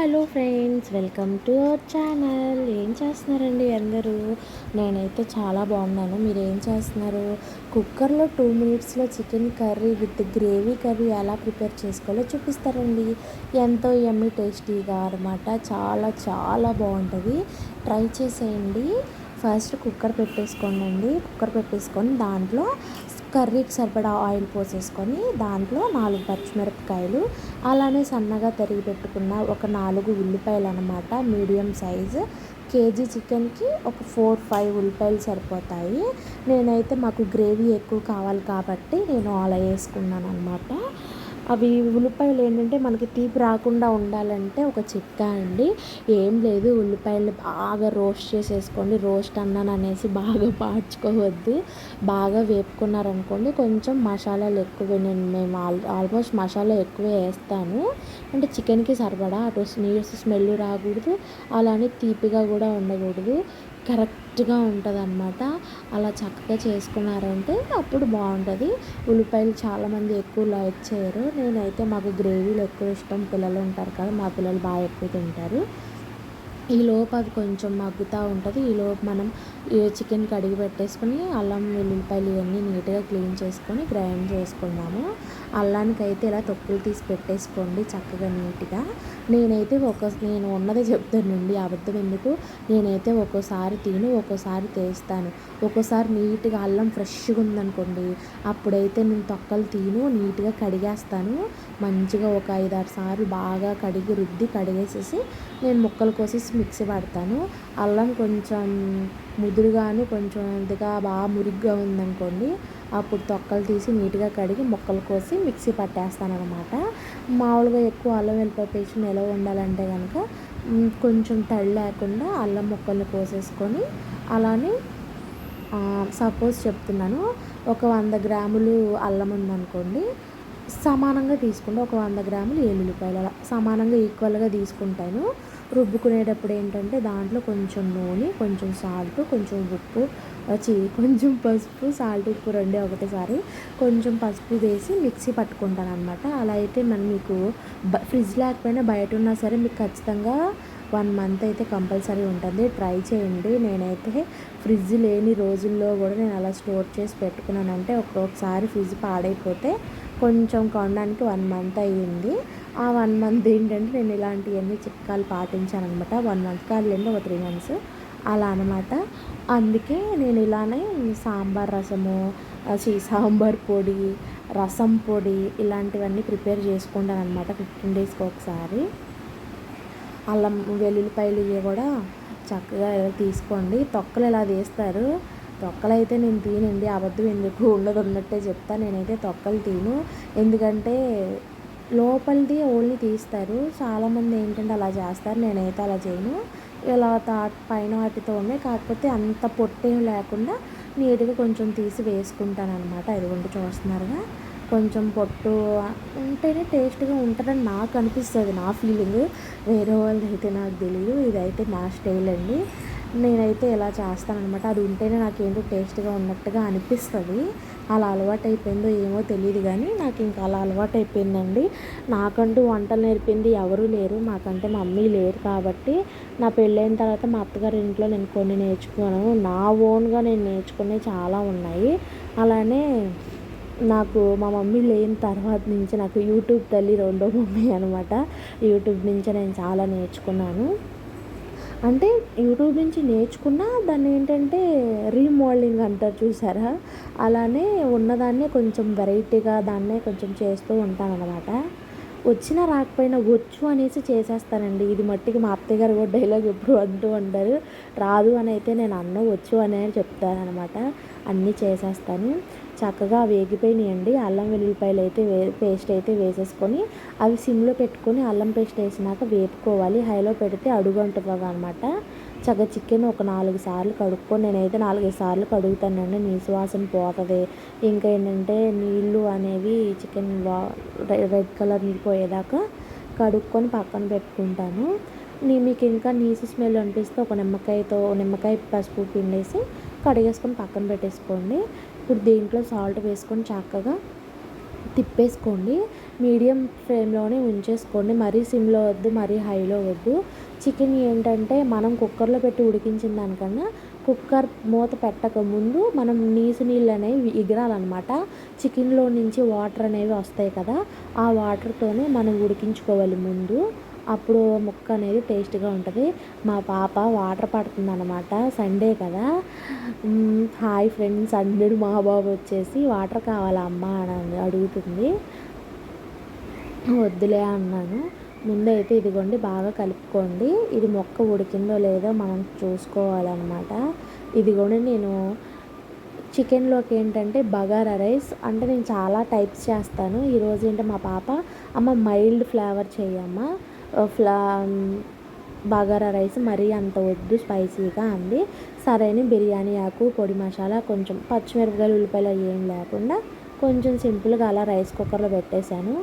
Hello friends, welcome to our channel. ఏం చేస్తున్నారండి అందరూ? నేనైతే చాలా బాగున్నాను. మీరు ఏం చేస్తున్నారు? కుక్కర్లో 2 మినిట్స్లో chicken curry with gravy curry ఎలా ప్రిపేర్ చేసుకోవాలో చూపిస్తారండి. ఎంతో యమ్మీ టేస్టీగా అనమాట. చాలా చాలా బాగుంటుంది. ట్రై చేసేయండి. ఫస్ట్ కుక్కర్ పెట్టేసుకొని దాంట్లో కర్రీకి సరిపడా ఆయిల్ పోసేసుకొని దాంట్లో 4 పచ్చిమిరపకాయలు, అలానే సన్నగా తరిగి పెట్టుకున్న ఒక 4 ఉల్లిపాయలు అనమాట, మీడియం సైజు. కేజీ చికెన్కి ఒక 4-5 ఉల్లిపాయలు సరిపోతాయి. నేనైతే మాకు గ్రేవీ ఎక్కువ కావాలి కాబట్టి నేను అలా వేసుకున్నాను అనమాట. అవి ఉల్లిపాయలు ఏంటంటే మనకి తీపి రాకుండా ఉండాలంటే ఒక చిట్కా అండి. ఏం లేదు, ఉల్లిపాయలు బాగా రోస్ట్ చేసేసుకోండి. రోస్ట్ అన్నాను అనేసి బాగా పాడ్చుకోవద్దు. బాగా వేపుకున్నారనుకోండి, కొంచెం మసాలాలు ఎక్కువ మేము ఆల్మోస్ట్ మసాలా ఎక్కువే వేస్తాను. అంటే చికెన్కి సరిపడా అటు నీసు స్మెల్ రాకూడదు, అలానే తీపిగా కూడా ఉండకూడదు. కరెక్ట్గా ఉంటుంది అన్నమాట. అలా చక్కగా చేసుకున్నారంటే అప్పుడు బాగుంటుంది. ఉల్లిపాయలు చాలామంది ఎక్కువ లైక్ చేయరు. నేనైతే మాకు గ్రేవీలు ఎక్కువ ఇష్టం. పిల్లలు ఉంటారు కదా, మా పిల్లలు బాగా ఎక్కువ తింటారు. ఈలోపు అది కొంచెం మగ్గుతూ ఉంటుంది. ఈలోపు మనం చికెన్ కడిగి పెట్టేసుకొని అల్లం వెల్లుల్లిపాయలు ఇవన్నీ నీట్గా క్లీన్ చేసుకొని గ్రైండ్ చేసుకున్నాము. అల్లానికి అయితే ఇలా తొక్కులు తీసి పెట్టేసుకోండి చక్కగా నీట్గా. నేను ఉన్నదే చెప్తానండి, అబద్ధం ఎందుకు. నేనైతే ఒక్కోసారి ఒక్కోసారి తీస్తాను. ఒక్కోసారి నీట్గా అల్లం ఫ్రెష్గా ఉందనుకోండి, అప్పుడైతే నేను తొక్కలు నీట్గా కడిగేస్తాను. మంచిగా ఒక 5-6 సార్లు బాగా కడిగేసేసి నేను ముక్కలు కోసేసి మిక్సీ పడతాను. అల్లం కొంచెం ముదురుగాను కొంచెం ఇదిగా బాగా మురిగ్గా ఉందనుకోండి, అప్పుడు తొక్కలు తీసి నీట్గా కడిగి ముక్కలు కోసి మిక్సీ పట్టేస్తాను అనమాట. మామూలుగా ఎక్కువ అల్లం వెల్లిపాయ పేస్ట్ నిలవ ఉండాలంటే కనుక కొంచెం తడి లేకుండా అల్లం ముక్కల్ని కోసేసుకొని, అలానే సపోజ్ చెప్తున్నాను, ఒక 100 గ్రాములు అల్లం ఉందనుకోండి, సమానంగా తీసుకుంటే ఒక 100 గ్రాములు ఎల్లుల్లిపాయలు అలా సమానంగా ఈక్వల్గా తీసుకుంటాను. రుబ్బుకునేటప్పుడు ఏంటంటే దాంట్లో కొంచెం నూనె, కొంచెం సాల్ట్, కొంచెం ఉప్పు, కొంచెం పసుపు, సాల్ట్, ఉప్పు రెండే ఒకటేసారి కొంచెం పసుపు వేసి మిక్సీ పట్టుకుంటాను అనమాట. అలా అయితే మీకు ఫ్రిడ్జ్ లేకపోయినా బయట ఉన్నా సరే మీకు ఖచ్చితంగా 1 మంత్ అయితే కంపల్సరీ ఉంటుంది. ట్రై చేయండి. నేనైతే ఫ్రిడ్జ్ లేని రోజుల్లో కూడా నేను అలా స్టోర్ చేసి పెట్టుకున్నానంటే ఒక్కొక్కసారి ఫ్రిడ్జ్ పాడైపోతే కొంచెం కొనడానికి 1 మంత్ అయ్యింది. ఆ 1 మంత్ ఏంటంటే నేను ఇలాంటివన్నీ చిట్కాలు పాటించాను అనమాట. 1 మంత్ కాదులేండి, ఒక 3 మంత్స్ అలా అనమాట. అందుకే నేను ఇలానే సాంబార్ రసము, సాంబార్ పొడి, రసం పొడి ఇలాంటివన్నీ ప్రిపేర్ చేసుకుంటాను అనమాట 15 డేస్కి ఒకసారి. అల్లం వెల్లుల్లిపాయలు ఇవి కూడా చక్కగా తీసుకోండి. తొక్కలు ఇలా తీస్తారు. తొక్కలు అయితే నేను తినండి, అబద్ధం ఎందుకు, ఉన్నట్టే చెప్తా. నేనైతే తొక్కలు తిను, ఎందుకంటే లోపలిది ఓన్లీ తీస్తారు. చాలామంది ఏంటంటే అలా చేస్తారు. నేనైతే అలా చేయను. ఇలా పైన వాటితోనే, కాకపోతే అంత పొట్టేం లేకుండా నీట్గా కొంచెం తీసి వేసుకుంటాను అనమాట. ఇదిగోండి చూస్తున్నారుగా, కొంచెం పొట్టు ఉంటేనే టేస్ట్గా ఉంటుందని నాకు అనిపిస్తుంది, నా ఫీలింగ్. వేరే వాళ్ళది అయితే నాకు తెలియదు. ఇదైతే నా స్టైల్ అండి. నేనైతే ఇలా చేస్తానన్నమాట. అది ఉంటేనే నాకేంటో టేస్ట్గా ఉన్నట్టుగా అనిపిస్తుంది. అలా అలవాటు అయిపోయిందో ఏమో తెలియదు, కానీ నాకు ఇంకా అలా అలవాటు అయిపోయిందండి. నాకంటూ వంటలు నేర్పింది ఎవరూ లేరు. మాకంటే మమ్మీ లేరు కాబట్టి నా పెళ్ళైన తర్వాత మా అత్తగారి ఇంట్లో నేను కొన్ని నేర్చుకున్నాను. నా ఓన్గా నేను నేర్చుకునేవి చాలా ఉన్నాయి. అలానే నాకు మా మమ్మీ లేని తర్వాత నుంచి నాకు యూట్యూబ్ తల్లి రెండో మమ్మీ అనమాట. యూట్యూబ్ నుంచే నేను చాలా నేర్చుకున్నాను. అంటే యూట్యూబ్ నుంచి నేర్చుకున్న దాన్ని ఏంటంటే రీమోడలింగ్ అంటారు చూసారా, అలానే ఉన్నదాన్నే కొంచెం వెరైటీగా దాన్నే కొంచెం చేస్తూ ఉంటాను అనమాట. వచ్చినా రాకపోయినా వచ్చు అనేసి చేసేస్తానండి. ఇది మట్టికి మా అత్తయ్య గారు కూడా డైలాగ్ ఎప్పుడు అంటూ ఉంటారు. రాదు అని అయితే నేను వచ్చు అనే చెప్తానమాట. అన్నీ చేసేస్తాను. చక్కగా వేగిపోయినాయండి. అల్లం వెల్లుల్లిపాయలు అయితే పేస్ట్ అయితే వేసేసుకొని అవి సిమ్లో పెట్టుకొని అల్లం పేస్ట్ వేసినాక వేపుకోవాలి. హైలో పెడితే అడుగంటుంది అనమాట. చక్కగా చికెన్ ఒక 4 సార్లు కడుక్కొని, నేనైతే 4-5 సార్లు కడుగుతానండి, నీసు వాసన పోతుంది. ఇంకా ఏంటంటే నీళ్ళు అనేవి చికెన్ రెడ్ కలర్ నీళ్ళు పోయేదాకా కడుక్కొని పక్కన పెట్టుకుంటాను. మీకు ఇంకా నీసు స్మెల్ అనిపిస్తే ఒక నిమ్మకాయ పసుపు పిండేసి కడిగేసుకొని పక్కన పెట్టేసుకోండి. ఇప్పుడు దీంట్లో సాల్ట్ వేసుకొని చక్కగా తిప్పేసుకోండి. మీడియం ఫ్లేమ్‌లోనే ఉంచేసుకోండి. మరీ సిమ్‌లో వద్దు, మరీ హైలో వద్దు. చికెన్ ఏంటంటే మనం కుక్కర్‌లో పెట్టి ఉడికించిన దానికన్నా కుక్కర్ మూత పెట్టక ముందు మనం నీళ్ళనేవి ఎగరాలన్నమాట. చికెన్‌లో నుంచి వాటర్ అనేవి వస్తాయి కదా! ఆ వాటర్‌తోనే మనం ఉడికించుకోవాలి ముందు. అప్పుడు ముక్క అనేది టేస్ట్‌గా ఉంటది. మా పాప వాటర్ పడుతుందన్నమాట. సండే కదా! హాయ్ ఫ్రెండ్స్ అంటున్నాడు మా బాబు వచ్చేసి. వాటర్ కావాలా అమ్మ అని అడుగుతుంది. వద్దులే అన్నాను. ముందైతే ఇదిగోండి బాగా కలుపుకోండి. ఇది మొక్క ఉడికిందో లేదో మనం చూసుకోవాలన్నమాట. ఇదిగోండి నేను చికెన్‌లోకి ఏంటంటే బగారా రైస్ అంటే నేను చాలా టైప్స్ చేస్తాను. ఈరోజు ఏంటంటే మా పాప అమ్మ మైల్డ్ ఫ్లేవర్ చెయ్యమ్మ. బగారా రైస్ మరీ అంత వద్దు స్పైసీగా అంది. సరే అని బిర్యానీ ఆకు, పొడి మసాలా, కొంచెం పచ్చిమిరపకాయలు, ఉల్లిపాయలు ఏం లేకుండా కొంచెం సింపుల్గా అలా రైస్ కుక్కర్లో పెట్టేశాను.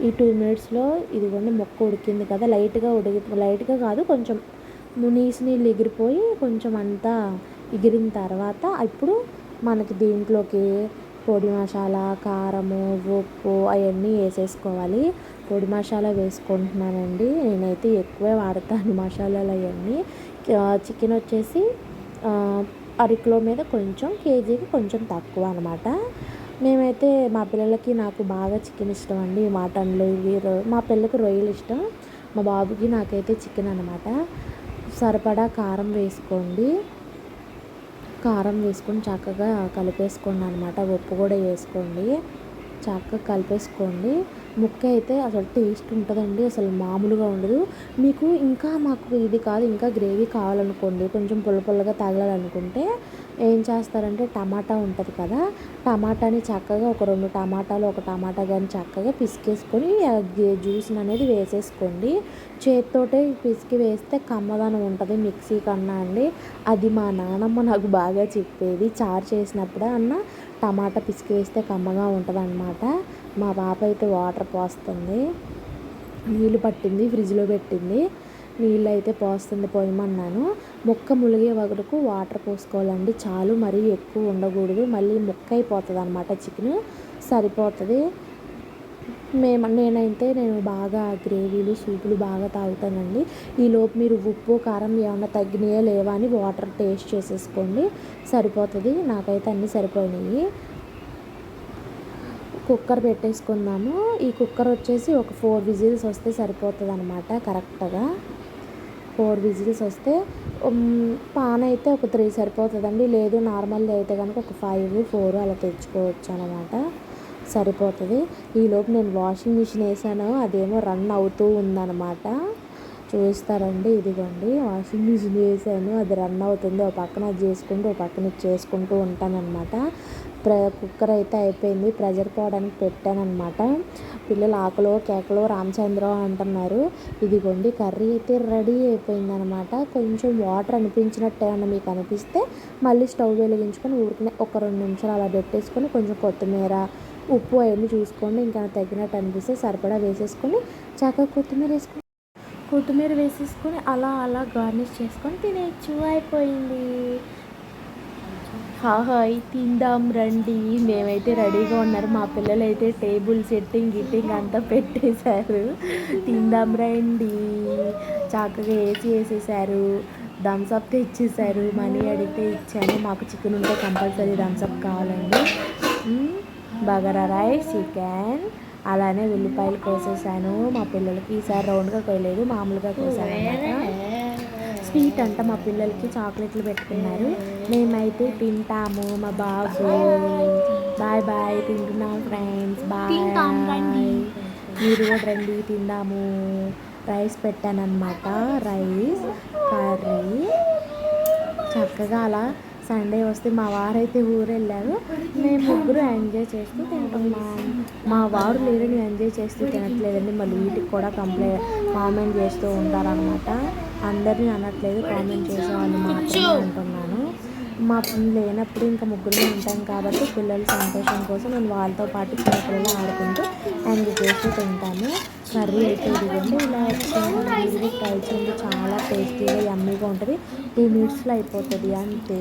ఈ 2 మినిట్స్‌లో ఇదిగోండి ముక్క ఉడికింది కదా! లైట్‌గా కాదు కొంచెం నీళ్ళు ఎగిరిపోయి కొంచెం అంతా ఎగిరిన తర్వాత ఇప్పుడు మనకి దీంట్లోకి పొడి మసాలా, కారము, ఉప్పు అవన్నీ వేసేసుకోవాలి. పొడి మసాలా వేసుకుంటున్నానండి. నేనైతే ఎక్కువే వాడతాను మసాలాలు అవన్నీ. చికెన్ వచ్చేసి అరకిలో మీద కొంచెం, కేజీకి కొంచెం తక్కువ అనమాట. మేమైతే మా పిల్లలకి నాకు బాగా చికెన్ ఇష్టం అండి. మటన్లు ఇవి మా పిల్లకి రొయ్యలు ఇష్టం. మా బాబుకి నాకైతే చికెన్ అనమాట. సరిపడా కారం వేసుకోండి. కారం వేసుకొని చక్కగా కలిపేసుకోండి అనమాట. ఉప్పు కూడా వేసుకోండి. చక్కగా కలిపేసుకోండి. ముక్క అయితే అసలు టేస్ట్ ఉంటుందండి. అసలు మామూలుగా ఉండదు. మీకు ఇంకా మాకు ఇది కాదు ఇంకా గ్రేవీ కావాలనుకోండి, కొంచెం పుల్లగా తగలాలనుకుంటే ఏం చేస్తారంటే టమాటా ఉంటుంది కదా! టమాటాని చక్కగా ఒక 2 టమాటాలు, ఒక టమాటా కానీ చక్కగా పిసికేసుకొని జ్యూస్ని అనేది వేసేసుకోండి. చేత్తోటే పిసికి వేస్తే కమ్మదనం ఉంటుంది మిక్సీ కన్నా అండి. అది మా నానమ్మ నాకు బాగా చెప్పేది. చారు చేసినప్పుడు అన్న టమాటా పిసికి వేస్తే కమ్మగా ఉంటుందన్నమాట. మా పాప అయితే వాటర్ పోస్తుంది. నీళ్ళు పట్టింది, ఫ్రిడ్జ్లో పెట్టింది. నీళ్ళు అయితే పోస్తుంది, పోయమన్నాను. ముక్క ములిగే వరకు వాటర్ పోసుకోవాలండి చాలు. మరీ ఎక్కువ ఉండకూడదు. మళ్ళీ ముక్క అయిపోతుంది అనమాట చికెన్. సరిపోతుంది. నేను బాగా గ్రేవీలు, సూపులు బాగా తాగుతానండి. ఈలోపు మీరు ఉప్పు, కారం ఏమన్నా తగ్గినాయా లేవా అని వాటర్ టేస్ట్ చేసేసుకోండి. సరిపోతుంది. నాకైతే అన్నీ సరిపోయినాయి. కుక్కర్ పెట్టేసుకుందాము. ఈ కుక్కర్ వచ్చేసి ఒక 4 విజిల్స్ వస్తే సరిపోతుంది అనమాట. కరెక్ట్గా 4 విజిల్స్ వస్తే పాన్ అయితే ఒక 3 సరిపోతుందండి. లేదు నార్మల్ది అయితే కనుక ఒక 5, 4 అలా తెచ్చుకోవచ్చు అనమాట. సరిపోతుంది. ఈలోపు నేను వాషింగ్ మిషన్ వేసాను. అదేమో రన్ అవుతూ ఉందన్నమాట. చూస్తారండి. ఇదిగోండి వాషింగ్ మిషన్ వేసాను. అది రన్ అవుతుంది. ఒక పక్కన అది చేసుకుంటూ ఒక పక్కన ఇది చేసుకుంటూ ఉంటానన్నమాట. కుక్కర్ అయితే అయిపోయింది. ప్రెజర్ పోవడానికి పెట్టానన్నమాట. పిల్లలు ఆకలో కేకలో రామచంద్రం అంటున్నారు. ఇదిగోండి కర్రీ అయితే రెడీ అయిపోయిందనమాట. కొంచెం వాటర్ అనిపించినట్టు ఏమన్నా మీకు అనిపిస్తే మళ్ళీ స్టవ్ వెలిగించుకొని ఊరికనే ఒక 2 నిమిషాలు అలా పెట్టేసుకొని కొంచెం కొత్తిమీర, ఉప్పు అవన్నీ చూసుకోండి. ఇంకా తగినట్టు అనిపిస్తే సరిపడా వేసేసుకొని చక్కగా కొత్తిమీర వేసేసుకొని అలా గార్నిష్ చేసుకొని తినేయచ్చు. అయిపోయింది. హాయ్ తిందాం రండి. మేమైతే రెడీగా ఉన్నారు. మా పిల్లలు అయితే టేబుల్ గిట్టింగ్ అంతా పెట్టేశారు. తిందాం రండి. చక్కగా వేసేసారు. థమ్స్అప్ తెచ్చేసారు. మనీ అడిగితే ఇచ్చాను. మాకు చికెన్ ఉంటే కంపల్సరీ థమ్స్అప్ కావాలండి. బగారా రైస్, చికెన్, అలానే ఉల్లిపాయలు కోసేసాను. మా పిల్లలకి ఈసారి రౌండ్గా కోయలేదు, మామూలుగా కోసాను అన్నమాట. స్వీట్ అంట మా పిల్లలకి చాక్లెట్లు పెట్టుకున్నారు. మేమైతే తింటాము. మా బాబు బాయ్ తింటున్నాం ఫ్రెండ్స్. బాయ్. మీరు కూడా రండి తిందాము. రైస్ పెట్టానన్నమాట. రైస్ కర్రీ చక్కగా అలా సండే వస్తే మా వారైతే ఊరు వెళ్ళారు. మేము ముగ్గురు ఎంజాయ్ చేస్తూ తింటున్నాం. మా వారు లేరని ఎంజాయ్ చేస్తూ తినట్లేదండి. మళ్ళీ వీటికి కూడా కామెంట్ చేస్తూ ఉంటారనమాట. అందరినీ అనట్లేదు, కామెంట్ చేసేవాళ్ళు మాత్రమే అంటున్నాను. మా లేనప్పుడు ఇంకా ముగ్గురు ఉంటాం కాబట్టి పిల్లల సంతోషం కోసం నేను వాళ్ళతో పాటు చిన్నపిల్లలు ఆడుకుంటూ ఎంజాయ్ చేస్తూ తింటాము. కర్రీ అయితే ఇదిగోండి ఇలా వచ్చింది. ట్రై చేయండి. చాలా టేస్టీగా యమ్మీగా ఉంటుంది. 2 మినిట్స్లో అయిపోతుంది అంతే.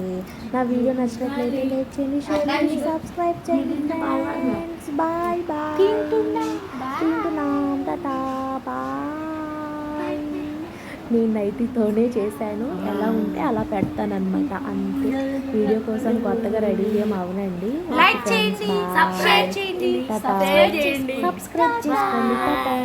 నా వీడియో నచ్చినట్లయితే లైక్ చేయండి, షేర్ చేయండి, సబ్స్క్రైబ్ చేయండి ఫ్రెండ్స్. Bye bye. తింటున్నాం. Tata bye. నేను నైటీతోనే చేశాను, ఎలా ఉంటే అలా పెడతానమాట అంతే. వీడియో కోసం కొత్తగా రెడీ ఏం అవనండి. లైక్ చేయండి, సబ్స్క్రైబ్ చేయండి, సబ్స్క్రైబ్ చేసుకోండి. టాటా.